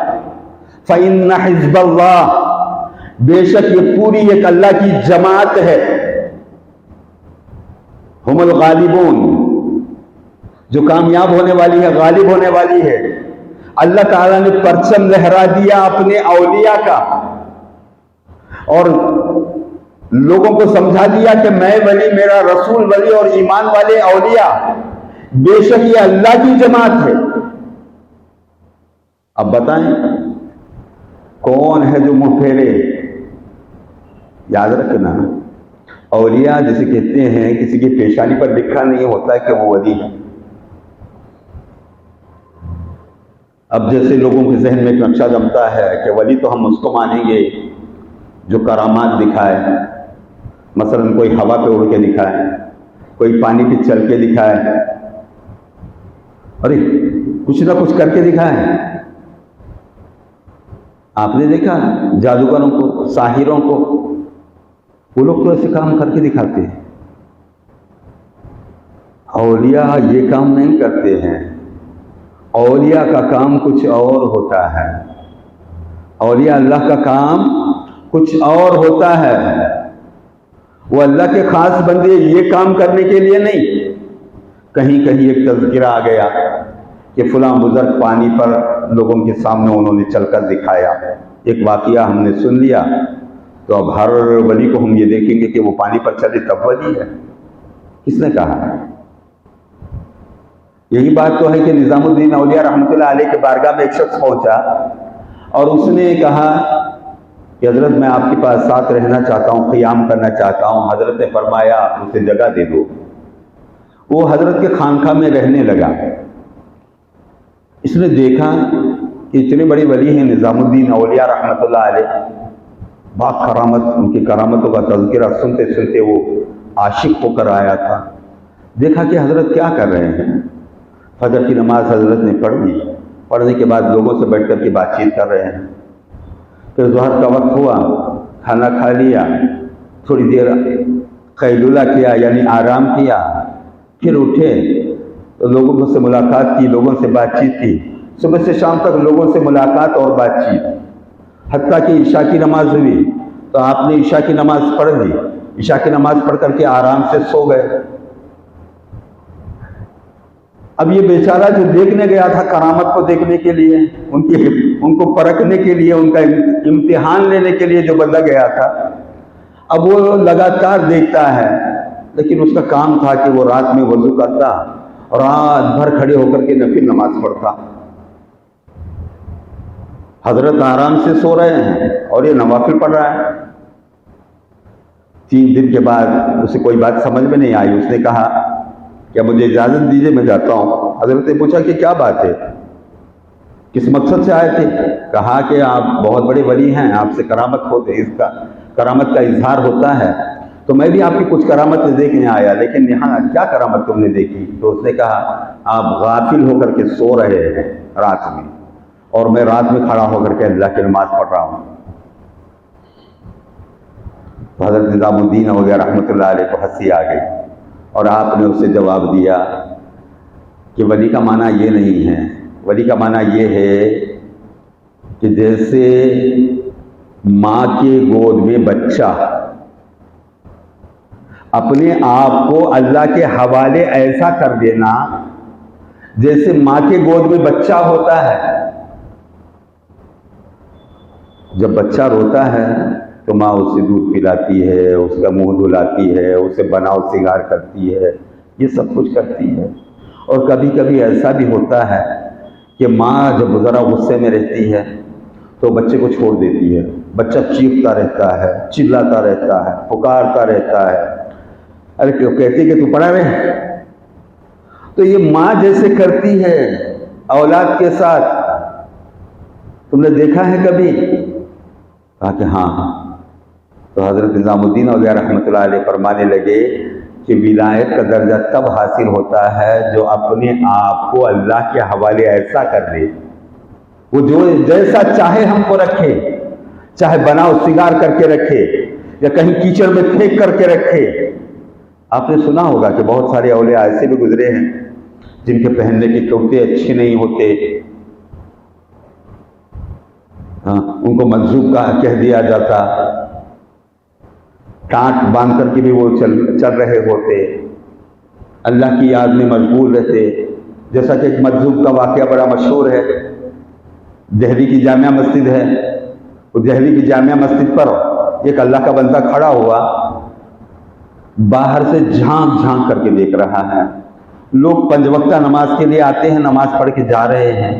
فَإِنَّ حِزْبَ اللَّهِ، بے شک یہ پوری ایک اللہ کی جماعت ہے، ہم الغالبون، جو کامیاب ہونے والی ہے، غالب ہونے والی ہے۔ اللہ تعالیٰ نے پرچم لہرا دیا اپنے اولیاء کا اور لوگوں کو سمجھا دیا کہ میں ولی، میرا رسول ولی اور ایمان والے اولیاء، بے شک یہ اللہ کی جماعت ہے۔ اب بتائیں کون ہے جو منہ پھیرے؟ یاد رکھنا، اولیاء جسے کہتے ہیں کسی کی پیشانی پر لکھا نہیں ہوتا ہے کہ وہ ولی ہے۔ اب جیسے لوگوں کے ذہن میں ایک نقشہ جمتا ہے کہ ولی تو ہم اس کو مانیں گے جو کرامات دکھائے، مثلا کوئی ہوا پہ اڑ کے دکھائے، کوئی پانی پہ چل کے دکھائے، ارے کچھ نہ کچھ کر کے دکھائے۔ آپ نے دیکھا جادوگروں کو، ساحروں کو، وہ لوگ تو ایسے کام کر کے دکھاتے ہیں۔ اولیاء یہ کام نہیں کرتے ہیں، اولیاء کا کام کچھ اور ہوتا ہے، اولیاء اللہ کا کام کچھ اور ہوتا ہے۔ وہ اللہ کے خاص بندے یہ کام کرنے کے لیے نہیں۔ کہیں کہیں ایک تذکرہ آ گیا کہ فلاں بزرگ پانی پر لوگوں کے سامنے انہوں نے چل کر دکھایا، ایک واقعہ ہم نے سن لیا، تو اب ہر ولی کو ہم یہ دیکھیں گے کہ وہ پانی پر چلے تب ولی ہے۔ کس نے کہا؟ یہی بات تو ہے کہ نظام الدین اولیاء رحمۃ اللہ علیہ کے بارگاہ میں ایک شخص پہنچا اور اس نے کہا کہ حضرت میں آپ کے پاس ساتھ رہنا چاہتا ہوں، قیام کرنا چاہتا ہوں۔ حضرت نے فرمایا اسے جگہ دے دو۔ وہ حضرت کے خانقاہ میں رہنے لگا۔ اس نے دیکھا کہ اتنے بڑے ولی ہیں نظام الدین اولیاء رحمۃ اللہ علیہ، با کرامت، ان کی کرامتوں کا تذکرہ سنتے سنتے وہ عاشق ہو کر آیا تھا۔ دیکھا کہ حضرت کیا کر رہے ہیں۔ فجر کی نماز حضرت نے پڑھ لی، پڑھنے کے بعد لوگوں سے بیٹھ کر کے بات چیت کر رہے ہیں۔ پھر ظہر کا وقت ہوا، کھانا کھا لیا، تھوڑی دیر قیلولہ کیا یعنی آرام کیا، پھر اٹھے تو لوگوں سے ملاقات کی، لوگوں سے بات چیت کی، صبح سے شام تک لوگوں سے ملاقات اور بات چیت، حتیٰ کہ عشاء کی نماز ہوئی تو آپ نے عشاء کی نماز پڑھ لی، عشاء کی نماز پڑھ کر کے آرام سے سو گئے۔ اب یہ بیچارہ جو دیکھنے گیا تھا کرامت کو دیکھنے کے لیے، ان کو پرکھنے کے لیے، ان کا امتحان لینے کے لیے جو بندہ گیا تھا، اب وہ لگاتار دیکھتا ہے، لیکن اس کا کام تھا کہ وہ رات میں وضو کرتا اور رات بھر کھڑے ہو کر کے نفل نماز پڑھتا۔ حضرت آرام سے سو رہے ہیں اور یہ نوافل پڑھ رہا ہے۔ 3 دن کے بعد اسے کوئی بات سمجھ میں نہیں آئی، اس نے کہا کہ مجھے اجازت دیجیے میں جاتا ہوں۔ حضرت نے پوچھا کہ کیا بات ہے، کس مقصد سے آئے تھے؟ کہا کہ آپ بہت بڑے ولی ہیں، آپ سے کرامت کا اظہار ہوتا ہے، تو میں بھی آپ کی کچھ کرامتیں دیکھنے آیا، لیکن یہاں کیا کرامت تم نے دیکھی؟ تو اس نے کہا آپ غافل ہو کر کے سو رہے ہیں رات میں، اور میں رات میں کھڑا ہو کر کے اللہ کی نماز پڑھ رہا ہوں۔ تو حضرت نظام الدین وغیرہ رحمۃ اللہ علیہ کو ہنسی آ گئی، اور آپ نے اسے جواب دیا کہ ولی کا معنی یہ نہیں ہے، ولی کا معنی یہ ہے کہ جیسے ماں کے گود میں بچہ اپنے آپ کو اللہ کے حوالے ایسا کر دینا جیسے ماں کے گود میں بچہ ہوتا ہے۔ جب بچہ روتا ہے تو ماں اسے دودھ پلاتی ہے، اس کا منہ دھلاتی ہے، اسے بناؤ سنگار کرتی ہے، یہ سب کچھ کرتی ہے۔ اور کبھی کبھی ایسا بھی ہوتا ہے کہ ماں جب ذرا غصے میں رہتی ہے تو بچے کو چھوڑ دیتی ہے، بچہ چیختا رہتا ہے، چلاتا رہتا ہے، پکارتا رہتا ہے، ارے کیوں کہتی کہ تو پڑھا رہے۔ تو یہ ماں جیسے کرتی ہے اولاد کے ساتھ، تم نے دیکھا ہے کبھی؟ کہا کہ ہاں۔ تو حضرت نظام الدین وغیرہ رحمۃ اللہ علیہ فرمانے لگے کہ ولایت کا درجہ تب حاصل ہوتا ہے جو اپنے آپ کو اللہ کے حوالے ایسا کر دے، وہ جو جیسا چاہے ہم کو رکھے، چاہے بناؤ سنگار کر کے رکھے یا کہیں کیچڑ میں پھینک کر کے رکھے۔ آپ نے سنا ہوگا کہ بہت سارے اولیاء ایسے بھی گزرے ہیں جن کے پہننے کے کرتے اچھے نہیں ہوتے، ان کو مجذوب کہہ دیا جاتا، ٹانٹ باندھ کر کے بھی وہ چل رہے ہوتے، اللہ کی یاد میں مشغول رہتے۔ جیسا کہ ایک مجذوب کا واقعہ بڑا مشہور ہے، دہلی کی جامعہ مسجد ہے، وہ دہلی کی جامعہ مسجد پر ایک اللہ کا بندہ کھڑا ہوا، باہر سے جھانک جھانک کر کے دیکھ رہا ہے۔ لوگ 5 وقتہ نماز کے لیے آتے ہیں، نماز پڑھ کے جا رہے ہیں،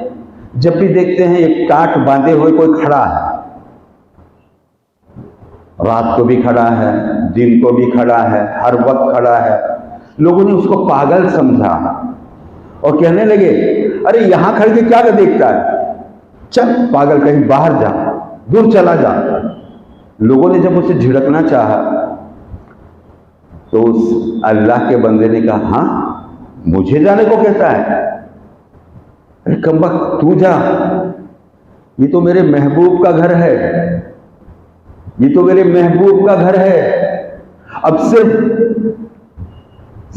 جب بھی دیکھتے ہیں ایک ٹانٹ باندھے ہوئے کوئی کھڑا ہے، رات کو بھی کھڑا ہے، دن کو بھی کھڑا ہے، ہر وقت کھڑا ہے۔ لوگوں نے اس کو پاگل سمجھا اور کہنے لگے ارے یہاں کھڑ کے کیا دیکھتا ہے، چل پاگل کہیں باہر جا، دور چلا جا۔ لوگوں نے جب اسے جھڑکنا چاہا تو اس اللہ کے بندے نے کہا ہاں مجھے جانے کو کہتا ہے، ارے کمبخت تو جا، یہ تو میرے محبوب کا گھر ہے، یہ تو میرے محبوب کا گھر ہے۔ اب صرف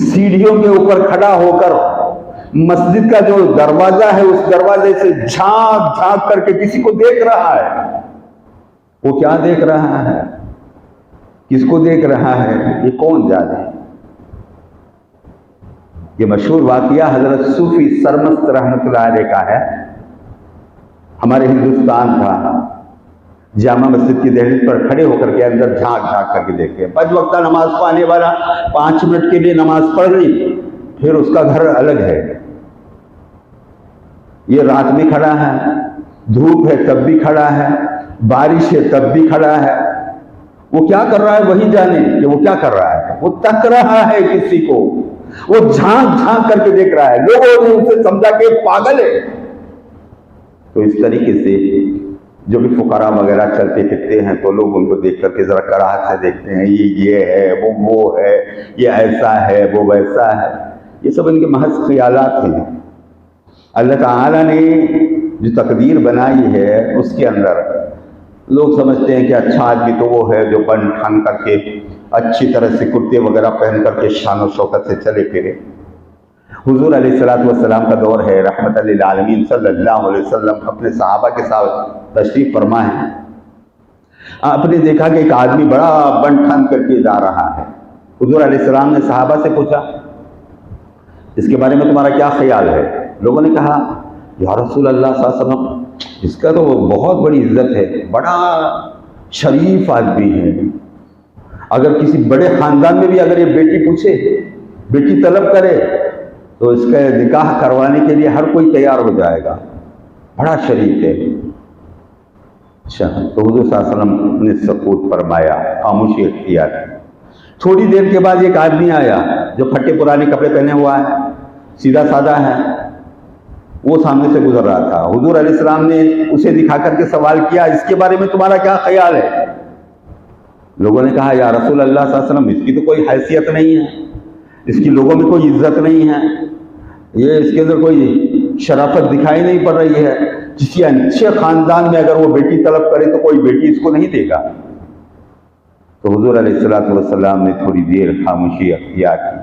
سیڑھیوں کے اوپر کھڑا ہو کر مسجد کا جو دروازہ ہے اس دروازے سے جھانک جھانک کر کے کسی کو دیکھ رہا ہے۔ وہ کیا دیکھ رہا ہے، کس کو دیکھ رہا ہے، یہ کون جانے۔ یہ مشہور واقعہ حضرت صوفی سرمست رحمۃ اللہ علیہ کا ہے، ہمارے ہندوستان کا، جامع مسجد کی دہلیز پر کھڑے ہو کر کے اندر جھانک جھانک کر کے دیکھے۔ 5 وقتہ نماز پڑھنے والا 5 منٹ کے لیے نماز پڑھ لی، پھر اس کا گھر الگ ہے۔ یہ رات میں کھڑا ہے، دھوپ ہے تب بھی کھڑا ہے، بارش ہے تب بھی کھڑا ہے۔ وہ کیا کر رہا ہے وہی جانے کہ وہ کیا کر رہا ہے، وہ تک رہا ہے کسی کو، وہ جھانک جھانک کر کے دیکھ رہا ہے۔ لوگوں نے اسے سمجھا کہ پاگل ہے۔ تو اس طریقے سے جو بھی فقراء وغیرہ چلتے پھرتے ہیں تو لوگ ان کو دیکھ کر کے ذرا کراہت سے دیکھتے ہیں، یہ ہے وہ ہے، یہ ایسا ہے وہ ویسا ہے۔ یہ سب ان کے محض خیالات ہیں۔ اللہ تعالیٰ نے جو تقدیر بنائی ہے اس کے اندر لوگ سمجھتے ہیں کہ اچھا آدمی تو وہ ہے جو بن ٹھن کر کے اچھی طرح سے کرتے وغیرہ پہن کر کے شان و شوکت سے چلے پھرے۔ حضور علیہ السلام کا دور ہے، رحمت للعالمین صلی اللہ علیہ وسلم اپنے صحابہ کے ساتھ تشریف فرما ہے۔ آپ نے دیکھا کہ ایک آدمی بڑا بن ٹھن کر کے جا رہا ہے. حضور علیہ السلام نے صحابہ سے پوچھا اس کے بارے میں تمہارا کیا خیال ہے؟ لوگوں نے کہا یا رسول اللہ صلی اللہ علیہ وسلم اس کا تو بہت بڑی عزت ہے، بڑا شریف آدمی ہے، اگر کسی بڑے خاندان میں بھی اگر یہ بیٹی پوچھے، بیٹی طلب کرے تو اس کا نکاح کروانے کے لیے ہر کوئی تیار ہو جائے گا، بڑا شریف ہے. اچھا، تو حضور صلی اللہ علیہ وسلم نے سکوت فرمایا، خاموشی اختیار کی. تھوڑی دیر کے بعد ایک آدمی آیا جو پھٹے پرانے کپڑے پہنے ہوا ہے، سیدھا سادہ ہے، وہ سامنے سے گزر رہا تھا. حضور علیہ السلام نے اسے دکھا کر کے سوال کیا اس کے بارے میں تمہارا کیا خیال ہے؟ لوگوں نے کہا یا رسول اللہ صلی اللہ علیہ وسلم اس کی تو کوئی حیثیت نہیں ہے، اس کی لوگوں میں کوئی عزت نہیں ہے، یہ اس کے اندر کوئی شرافت دکھائی نہیں پڑ رہی ہے، کسی اچھے خاندان میں اگر وہ بیٹی طلب کرے تو کوئی بیٹی اس کو نہیں دے گا. تو حضور علیہ السلام نے تھوڑی دیر خاموشی اختیار کی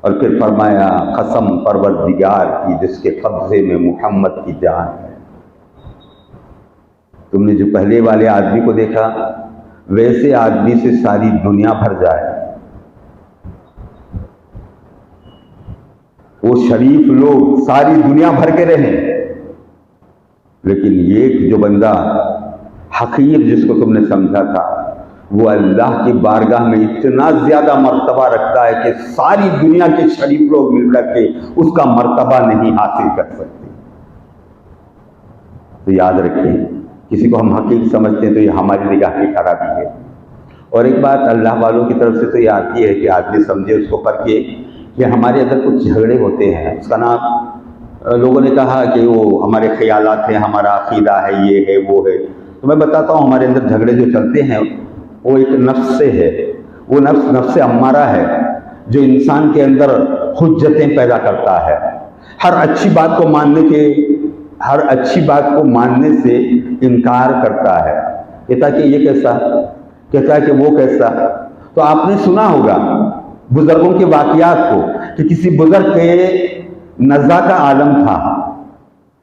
اور پھر فرمایا قسم پروردگار کی جس کے قبضے میں محمد کی جان ہے، تم نے جو پہلے والے آدمی کو دیکھا ویسے آدمی سے ساری دنیا بھر جائے. وہ شریف لوگ ساری دنیا بھر کے رہیں، لیکن ایک جو بندہ حقیر جس کو تم نے سمجھا تھا وہ اللہ کی بارگاہ میں اتنا زیادہ مرتبہ رکھتا ہے کہ ساری دنیا کے شریف لوگ مل کر کے اس کا مرتبہ نہیں حاصل کر سکتے. تو یاد رکھیں، کسی کو ہم حقیر سمجھتے ہیں تو یہ ہماری نگاہ کی خرابی ہے. اور ایک بات اللہ والوں کی طرف سے تو یہ آتی ہے کہ آدمی سمجھے اس کو کر کے کہ ہمارے اندر کچھ جھگڑے ہوتے ہیں، اس کا نام لوگوں نے کہا کہ وہ ہمارے خیالات ہیں، ہمارا عقیدہ ہے، یہ ہے وہ ہے. تو میں بتاتا ہوں ہمارے اندر جھگڑے جو چلتے ہیں وہ ایک نفس سے ہے. وہ نفس امارہ ہے جو انسان کے اندر حجتیں پیدا کرتا ہے. ہر اچھی بات کو ماننے سے انکار کرتا ہے، کہتا کہ یہ کیسا، کہتا ہے کہ وہ کیسا. تو آپ نے سنا ہوگا بزرگوں کے واقعات کو کہ کسی بزرگ کے نزا کا عالم تھا،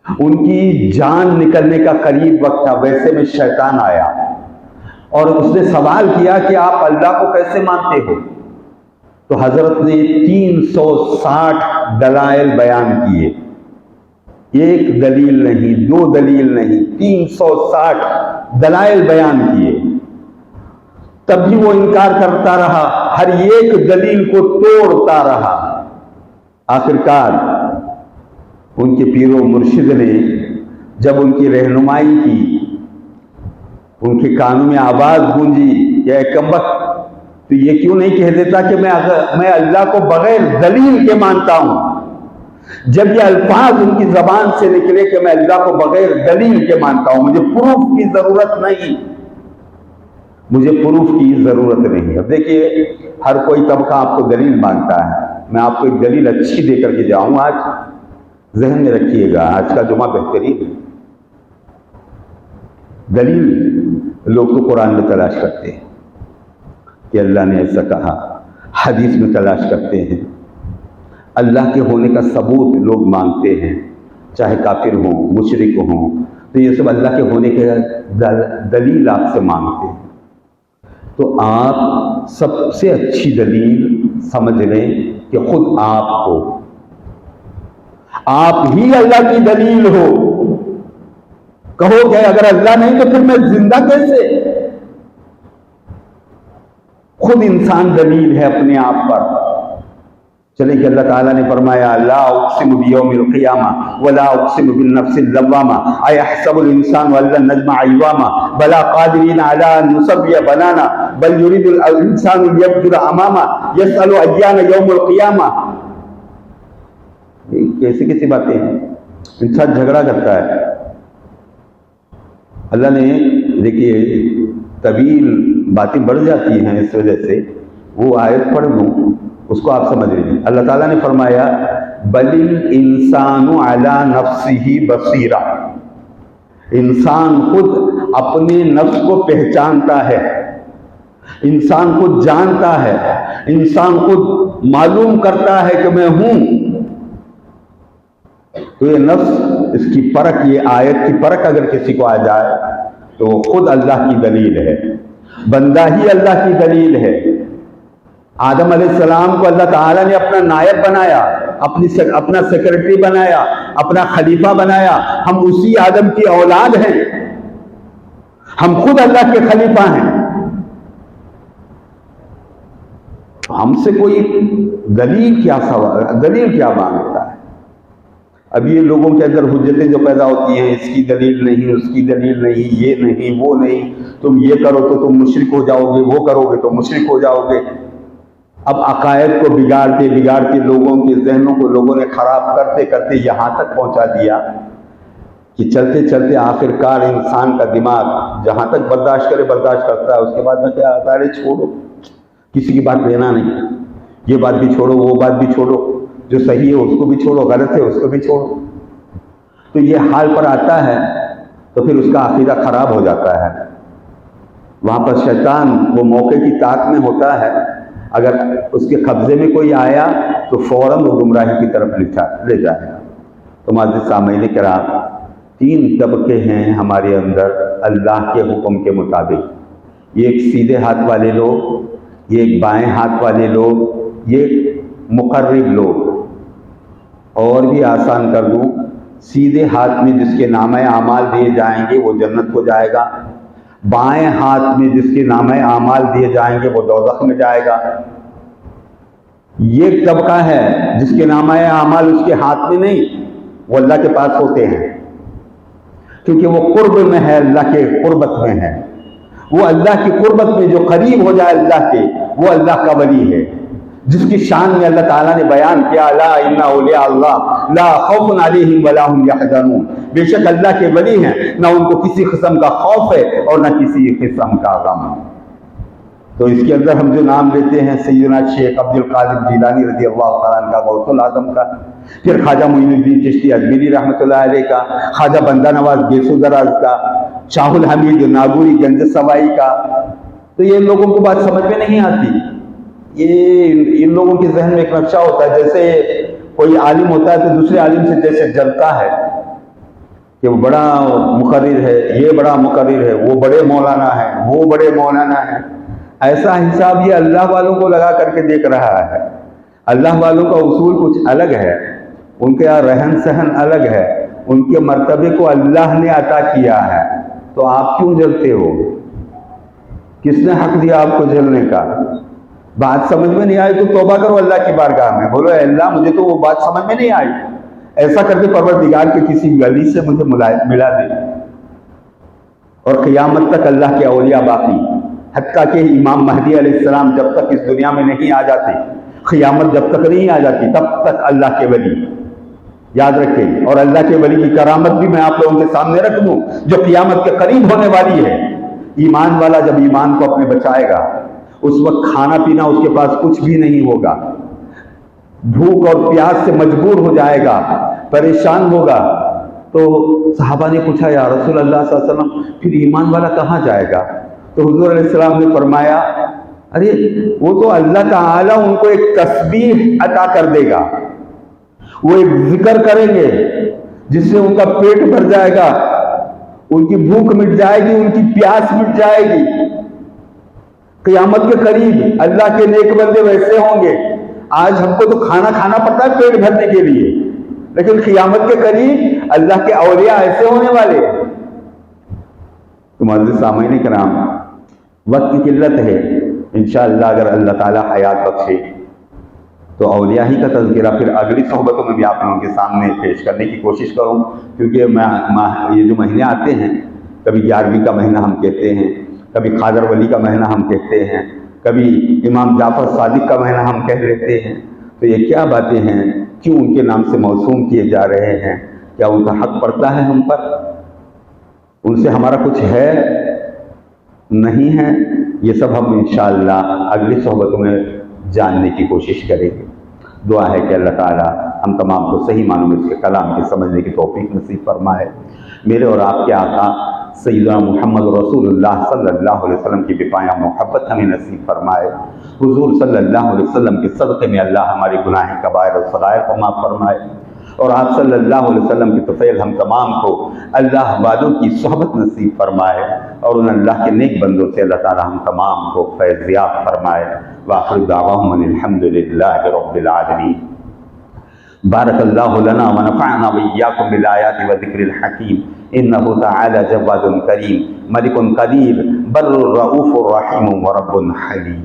ان کی جان نکلنے کا قریب وقت تھا، ویسے میں شیطان آیا اور اس نے سوال کیا کہ آپ اللہ کو کیسے مانتے ہو؟ تو حضرت نے 360 دلائل بیان کیے، ایک دلیل نہیں، دو دلیل نہیں، 360 دلائل بیان کیے. تب بھی وہ انکار کرتا رہا، ہر ایک دلیل کو توڑتا رہا. آخرکار ان کے پیر و مرشد نے جب ان کی رہنمائی کی، ان کے کانوں میں آواز گونجی کہ اے کمبخت تو یہ کیوں نہیں کہہ دیتا کہ میں اللہ کو بغیر دلیل کے مانتا ہوں. جب یہ الفاظ ان کی زبان سے نکلے کہ میں اللہ کو بغیر دلیل کے مانتا ہوں، مجھے پروف کی ضرورت نہیں، مجھے پروف کی ضرورت نہیں. اب دیکھیے ہر کوئی طبقہ آپ کو دلیل مانگتا ہے. میں آپ کو ایک دلیل اچھی دے کر کے جاؤں، آج ذہن میں رکھیے گا، آج کا جمعہ بہترین ہے. دلیل لوگ تو قرآن میں تلاش کرتے ہیں کہ اللہ نے ایسا کہا، حدیث میں تلاش کرتے ہیں، اللہ کے ہونے کا ثبوت لوگ مانگتے ہیں، چاہے کافر ہوں مشرک ہوں، تو یہ سب اللہ کے ہونے کے دلیل آپ سے مانگتے ہیں. تو آپ سب سے اچھی دلیل سمجھ لیں کہ خود آپ ہو، آپ ہی اللہ کی دلیل ہو. کہو کہ اگر اللہ نہیں تو پھر میں زندہ کیسے؟ خود انسان دلیل ہے اپنے آپ پر. چلیں کہ اللہ تعالیٰ نے فرمایا لا اقسم بیوم القیامہ ولا اقسم بالنفس اللوامہ ایحسب الانسان ان لن نجمع عظامہ بلا قادرین علی ان نسوی بنانا بل یرید الانسان لیفجر امامہ یسأل ایان یوم القیامہ. کیسی کیسی باتیں ہیں، انسان جھگڑا کرتا ہے. اللہ نے دیکھیے طویل باتیں بڑھ جاتی ہیں اس وجہ سے وہ آیت پڑھ لوں، اس کو آپ سمجھ لیجیے. اللہ تعالیٰ نے فرمایا بل الانسان علی نفسہ بصیرہ، انسان خود اپنے نفس کو پہچانتا ہے، انسان خود جانتا ہے، انسان خود معلوم کرتا ہے کہ میں ہوں. تو یہ نفس، اس کی پرکھ، یہ آیت کی پرکھ اگر کسی کو آ جائے تو وہ خود اللہ کی دلیل ہے، بندہ ہی اللہ کی دلیل ہے۔ آدم علیہ السلام کو اللہ تعالیٰ نے اپنا نائب بنایا، اپنا سیکرٹری بنایا، اپنا خلیفہ بنایا۔ ہم اسی آدم کی اولاد ہیں، ہم خود اللہ کے خلیفہ ہیں۔ ہم سے کوئی دلیل کیا مانگتا ہے؟ اب یہ لوگوں کے اندر حجتیں جو پیدا ہوتی ہیں، اس کی دلیل نہیں، اس کی دلیل نہیں، یہ نہیں، وہ نہیں، تم یہ کرو تو تم مشرک ہو جاؤ گے، وہ کرو گے تو مشرک ہو جاؤ گے۔ اب عقائد کو بگاڑتے لوگوں کے ذہنوں کو لوگوں نے خراب کرتے یہاں تک پہنچا دیا کہ چلتے آخرکار انسان کا دماغ جہاں تک برداشت کرتا ہے، اس کے بعد میں کیا آتا ہے، چھوڑو، کسی کی بات لینا نہیں، یہ بات بھی چھوڑو، وہ بات بھی چھوڑو، جو صحیح ہے اس کو بھی چھوڑو، غلط ہے اس کو بھی چھوڑو۔ تو یہ حال پر آتا ہے تو پھر اس کا عقیدہ خراب ہو جاتا ہے۔ وہاں پر شیطان وہ موقع کی طاق میں ہوتا ہے، اگر اس کے قبضے میں کوئی آیا تو فوراً وہ گمراہی کی طرف لے جائے گا۔ تو معزز سامعین کرام، 3 طبقے ہیں ہمارے اندر اللہ کے حکم کے مطابق۔ یہ ایک سیدھے ہاتھ والے لوگ، یہ ایک بائیں ہاتھ والے لوگ، یہ مقرب لوگ۔ اور بھی آسان کر دوں، سیدھے ہاتھ میں جس کے نامہ اعمال دیے جائیں گے وہ جنت کو جائے گا، بائیں ہاتھ میں جس کے نامہ اعمال دیے جائیں گے وہ دوزخ میں جائے گا۔ یہ طبقہ ہے جس کے نامہ اعمال اس کے ہاتھ میں نہیں، وہ اللہ کے پاس ہوتے ہیں، کیونکہ وہ قرب میں ہے، اللہ کے قربت میں ہے۔ وہ اللہ کی قربت میں جو قریب ہو جائے اللہ کے، وہ اللہ کا ولی ہے، جس کی شان میں اللہ تعالیٰ نے بیان کیا، لا ان اولیاء اللہ لا خوف علیہم ولا هم یحزنون، بے شک اللہ کے ولی ہیں، نہ ان کو کسی قسم کا خوف ہے اور نہ کسی قسم کا غم۔ تو اس کے اندر ہم جو نام لیتے ہیں سیدنا شیخ عبد القادر جیلانی رضی اللہ تعالیٰ عنہ کا، غوث الاعظم کا، پھر خواجہ معین الدین چشتی اجمیری رحمۃ اللہ علیہ کا، خواجہ بندہ نواز گیسو دراز کا، شاہ الحمید ناگوری گنج سوائی کا، تو یہ لوگوں کو بات سمجھ میں نہیں آتی۔ یہ ان لوگوں کے ذہن میں ایک نقشہ ہوتا ہے، جیسے کوئی عالم ہوتا ہے تو دوسرے عالم سے جیسے جلتا ہے کہ وہ بڑا مقرر ہے، یہ بڑا مقرر ہے، وہ بڑے مولانا ہے، وہ بڑے مولانا ہے۔ ایسا حساب یہ اللہ والوں کو لگا کر کے دیکھ رہا ہے۔ اللہ والوں کا اصول کچھ الگ ہے، ان کا رہن سہن الگ ہے، ان کے مرتبے کو اللہ نے عطا کیا ہے۔ تو آپ کیوں جلتے ہو؟ کس نے حق دیا آپ کو جلنے کا؟ بات سمجھ میں نہیں آئی تو توبہ کرو اللہ کی بارگاہ میں، بولو اے اللہ مجھے تو وہ بات سمجھ میں نہیں آئی، ایسا کر کے پروردگار کے کسی گلی سے مجھے ملا دے۔ اور قیامت تک اللہ کے اولیاء باقی، حتیٰ کہ امام مہدی علیہ السلام جب تک اس دنیا میں نہیں آ جاتے، قیامت جب تک نہیں آ جاتی، تب تک اللہ کے ولی یاد رکھیں۔ اور اللہ کے ولی کی کرامت بھی میں آپ لوگوں کے سامنے رکھ دوں جو قیامت کے قریب ہونے والی ہے۔ ایمان والا جب ایمان کو اپنے بچائے گا، اس وقت کھانا پینا اس کے پاس کچھ بھی نہیں ہوگا، بھوک اور پیاس سے مجبور ہو جائے گا، پریشان ہوگا۔ تو صحابہ نے پوچھا یا رسول اللہ صلی اللہ علیہ وسلم پھر ایمان والا کہاں جائے گا؟ تو حضور علیہ السلام نے فرمایا ارے وہ تو اللہ تعالیٰ ان کو ایک تسبیح عطا کر دے گا، وہ ایک ذکر کریں گے جس سے ان کا پیٹ بھر جائے گا، ان کی بھوک مٹ جائے گی، ان کی پیاس مٹ جائے گی۔ قیامت کے قریب اللہ کے نیک بندے ویسے ہوں گے، آج ہم کو تو کھانا پڑتا ہے پیٹ بھرنے کے لیے، لیکن قیامت کے قریب اللہ کے اولیاء ایسے ہونے والے ہیں۔ تو معزز سامعین کرام، وقت کی قلت ہے، انشاءاللہ اگر اللہ تعالیٰ حیات بخشے تو اولیاء ہی کا تذکرہ پھر اگلی صحبتوں میں بھی آپ لوگوں کے سامنے پیش کرنے کی کوشش کروں، کیونکہ یہ جو مہینے آتے ہیں، کبھی 11ویں کا مہینہ ہم کہتے ہیں، کبھی قادر ولی کا مہینہ ہم کہتے ہیں، کبھی امام جعفر صادق کا مہینہ ہم کہہ لیتے ہیں۔ تو یہ کیا باتیں ہیں؟ کیوں ان کے نام سے موسوم کیے جا رہے ہیں؟ کیا ان کا حق پڑتا ہے ہم پر؟ ان سے ہمارا کچھ ہے نہیں ہے؟ یہ سب ہم انشاءاللہ اگلی صحبتوں میں جاننے کی کوشش کریں گے۔ دعا ہے کہ اللہ تعالیٰ ہم تمام کو صحیح معنوں میں اس کے کلام کے سمجھنے کی توفیق نصیب فرمائے۔ میرے اور آپ کے آقا سیدنا محمد رسول اللہ صلی اللہ علیہ وسلم کی بپایہ محبت ہمیں نصیب فرمائے۔ حضور صلی اللہ علیہ وسلم کے صدقے میں اللہ ہماری گناہ کبائر اور صغائر کو معاف فرمائے۔ اور آپ صلی اللہ علیہ وسلم کی طفیل ہم تمام کو اللہ والوں کی صحبت نصیب فرمائے، اور ان اللہ کے نیک بندوں سے اللہ تعالی ہم تمام کو فیض یاب فرمائے۔ وآخر دعواہم ان الحمد للہ رب العالمین۔ بارک اللہ لنا ونفعنا وإیاکم بالآیات وذکر الحکیم، انہ تعالی جواد کریم، ملک قدیر، بر رؤوف رحیم ورب حلیم۔